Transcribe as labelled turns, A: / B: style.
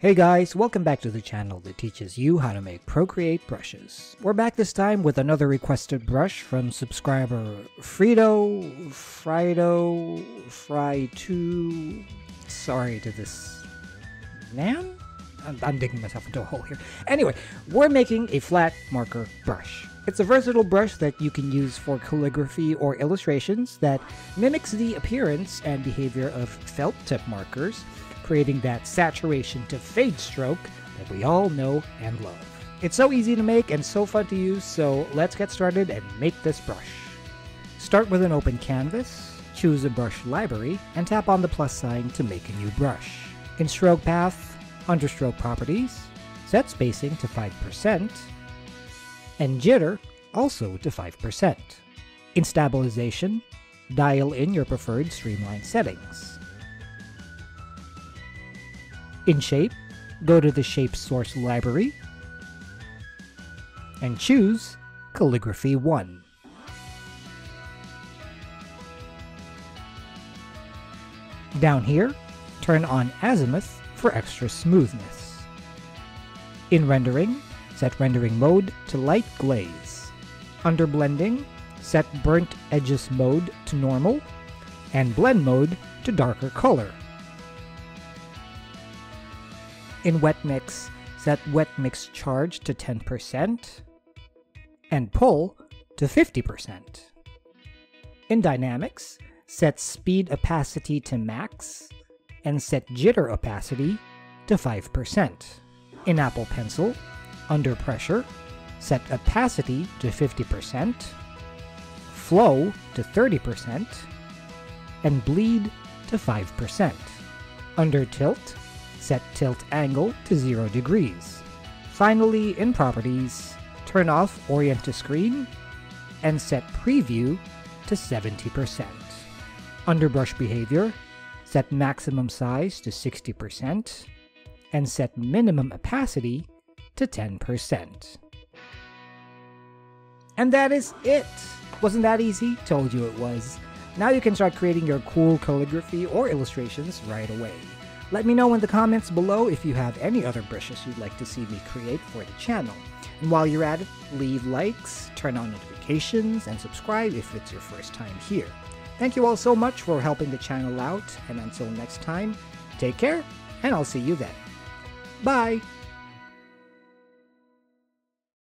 A: Hey guys, welcome back to the channel that teaches you how to make Procreate brushes. We're back this time with another requested brush from subscriber Fry2. Sorry to this man? I'm digging myself into a hole here. Anyway, we're making a flat marker brush. It's a versatile brush that you can use for calligraphy or illustrations that mimics the appearance and behavior of felt tip markers, creating that saturation to fade stroke that we all know and love. It's so easy to make and so fun to use, so let's get started and make this brush. Start with an open canvas, choose a brush library, and tap on the plus sign to make a new brush. In stroke path, understroke properties, set spacing to 5%, and jitter also to 5%. In stabilization, dial in your preferred streamline settings. In shape, go to the Shape Source library and choose Calligraphy 1. Down here, turn on Azimuth for extra smoothness. In rendering, set rendering mode to light glaze. Under blending, set burnt edges mode to normal and blend mode to darker color. In wet mix, set wet mix charge to 10% and pull to 50%. In dynamics, set speed opacity to max and set jitter opacity to 5%. In Apple Pencil, under pressure, set opacity to 50%, flow to 30%, and bleed to 5%. Under tilt, set tilt angle to 0 degrees. Finally, in properties, turn off orient to screen and set preview to 70%. Under brush behavior, set maximum size to 60% and set minimum opacity to 10%. And that is it! Wasn't that easy? Told you it was. Now you can start creating your cool calligraphy or illustrations right away. Let me know in the comments below if you have any other brushes you'd like to see me create for the channel. And while you're at it, leave likes, turn on notifications, and subscribe if it's your first time here. Thank you all so much for helping the channel out, and until next time, take care, and I'll see you then. Bye!